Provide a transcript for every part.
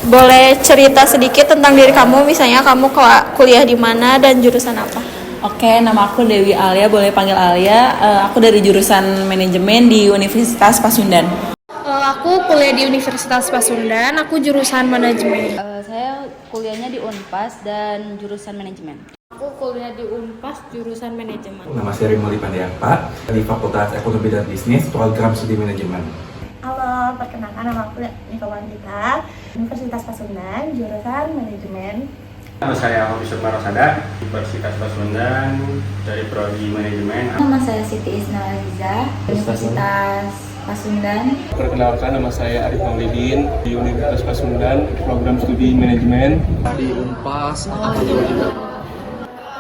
Boleh cerita sedikit tentang diri kamu, misalnya kamu kuliah di mana dan jurusan apa? Oke, nama aku Dewi Alia, boleh panggil Alia. Aku dari jurusan manajemen di Universitas Pasundan. Aku kuliah di Universitas Pasundan, aku jurusan manajemen. Saya kuliahnya di Unpas dan jurusan manajemen. Aku kuliah di Unpas jurusan manajemen. Nama saya Rimoli Pandiarta di Fakultas Ekonomi dan Bisnis, program studi manajemen. Halo, perkenalkan nama aku Nika Wandita, Universitas Pasundan, jurusan manajemen. Nama saya Hobi Sukmarosada, Universitas Pasundan, dari prodi manajemen. Nama saya Siti Isnaliza, Universitas Pasundan. Perkenalkan, nama saya Arif Maulidin di Universitas Pasundan, program studi manajemen di Unpas.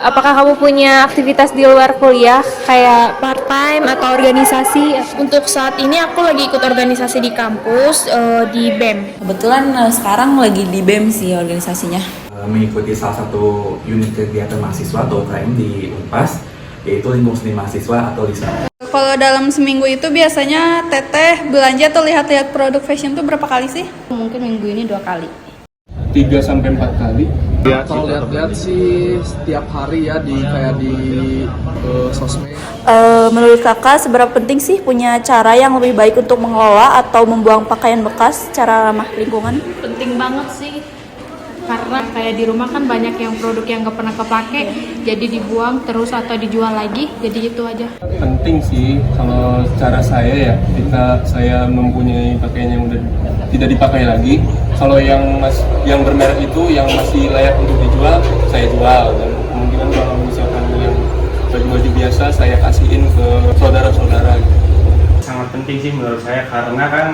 Apakah kamu punya aktivitas di luar kuliah kayak part time atau organisasi? Untuk saat ini aku lagi ikut organisasi di kampus di BEM. Kebetulan sekarang lagi di BEM sih organisasinya. Mengikuti salah satu unit kegiatan mahasiswa atau UKM di Unpas, yaitu Lingkup Seni Mahasiswa atau LISMA. Kalau dalam seminggu itu biasanya teteh belanja atau lihat-lihat produk fashion tuh berapa kali sih? Mungkin minggu ini 2 kali. 3-4 kali. Kalau lihat-lihat sih setiap hari ya di sosmed. Menurut kakak, seberapa penting sih punya cara yang lebih baik untuk mengelola atau membuang pakaian bekas secara ramah lingkungan? Penting banget sih, karena kayak di rumah kan banyak yang produk yang gak pernah kepake, jadi dibuang terus atau dijual lagi, jadi itu aja. Penting sih kalau cara saya ya, ketika saya mempunyai pakaian yang udah tidak dipakai lagi, kalau yang bermerek itu yang masih layak untuk dijual, saya jual. Dan kemungkinan kalau misalkan yang baju-baju biasa saya kasihin ke saudara-saudara. Sangat penting sih menurut saya, karena kan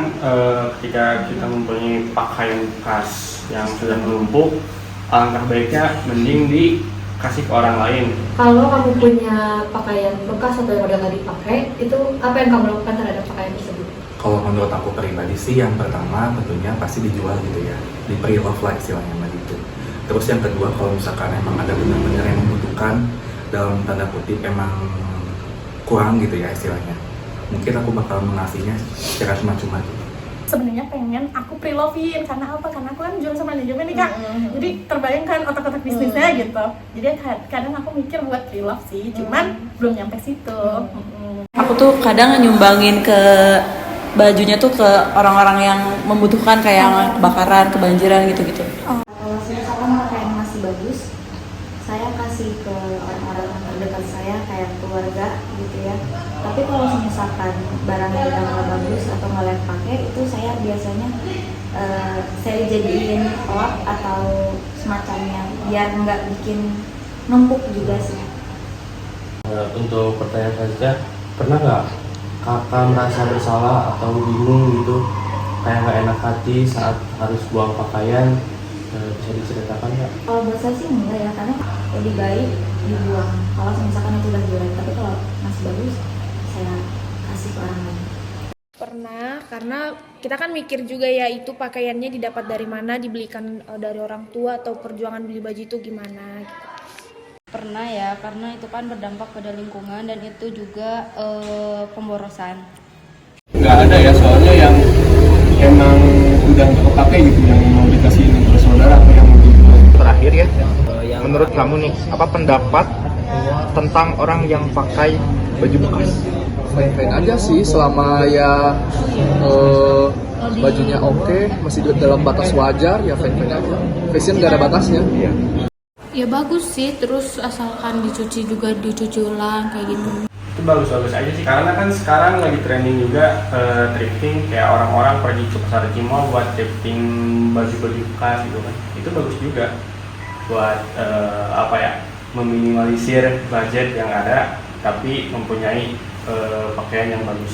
ketika kita mempunyai pakaian bekas yang sudah menumpuk, alangkah baiknya mending dikasih ke orang lain. Kalau kamu punya pakaian bekas atau yang udah nggak dipakai, itu apa yang kamu lakukan terhadap pakaian tersebut? Kalau menurut aku pribadi sih, yang pertama tentunya pasti dijual gitu ya, di pre-love lah istilahnya begitu. Terus yang kedua, kalau misalkan emang ada benar-benar yang membutuhkan, dalam tanda kutip emang kurang gitu ya istilahnya, mungkin aku bakal mengasihnya secara cuma-cuma gitu. Sebenarnya pengen aku pre-love-in, karena apa? Karena aku kan jurusan manajemen nih Kak. Jadi terbayangkan otak-otak bisnisnya gitu. Jadi kadang aku mikir buat pre-love sih, cuman belum nyampe situ. Aku tuh kadang nyumbangin ke bajunya tuh ke orang-orang yang membutuhkan, kayak kebakaran, kebanjiran gitu-gitu. Kalau misalkan pakaian masih bagus, saya kasih ke orang-orang terdekat saya, kayak keluarga gitu ya. Tapi kalau misalkan barangnya udah nggak bagus atau nggak layak pakai, itu saya biasanya saya jadiin pot atau semacamnya biar nggak bikin numpuk juga sih. Untuk pertanyaan selanjutnya, pernah nggak kakak merasa bersalah atau bingung gitu, kayak nggak enak hati saat harus buang pakaian? Bisa diceritakan nggak? Kalau buat saya sih enggak ya, karena lebih baik dibuang kalau misalkan itu udah jelek. Tapi kalau masih bagus, saya kasih ke orang lain. Pernah, karena kita kan mikir juga ya, itu pakaiannya didapat dari mana, dibelikan dari orang tua atau perjuangan beli baju itu gimana gitu. Pernah ya, karena itu kan berdampak pada lingkungan dan itu juga pemborosan. Nggak ada ya, soalnya yang emang udah nggak kepake gitu yang mau dikasihin ke saudara atau yang mau dijual. Terakhir ya, menurut kamu nih, apa pendapat tentang orang yang pakai baju bekas? Fine-fine aja sih, selama ya bajunya oke, masih dalam batas wajar, ya fine-fine aja. Fashion nggak ada batasnya. Ya bagus sih, terus asalkan dicuci juga, dicuci ulang kayak gitu. Itu bagus-bagus aja sih, karena kan sekarang lagi trending juga thrifting, kayak orang-orang pergi ke pasar Cimol buat thrifting baju-baju bekas gitu kan. Itu bagus juga buat meminimalisir budget yang ada, tapi mempunyai pakaian yang bagus.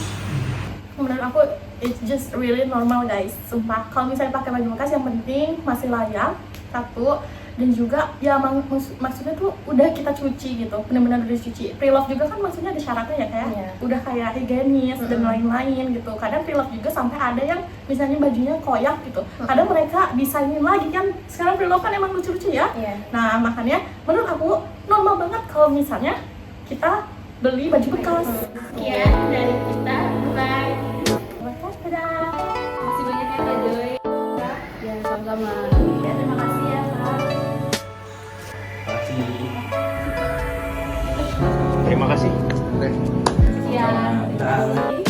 Menurut aku it's just really normal guys, sumpah. Kalau misalnya pakai baju bekas, yang penting masih layak, satu. Dan juga ya maksudnya tuh udah kita cuci gitu, benar-benar udah dicuci. Pre-love juga kan maksudnya ada syaratnya ya, kayak udah kayak higienis dan lain-lain gitu. Kadang pre-love juga sampai ada yang misalnya bajunya koyak gitu, kadang mereka desainin lagi kan. Sekarang pre-love kan emang lucu-lucu ya. Nah makanya menurut aku normal banget kalau misalnya kita beli baju bekas. Sekian dari kita, bye. Dadah. Masih banyak yang Kak Joy. Ya sama-sama. Ya, terima kasih ya Kak. Terima kasih. Ya, terima kasih.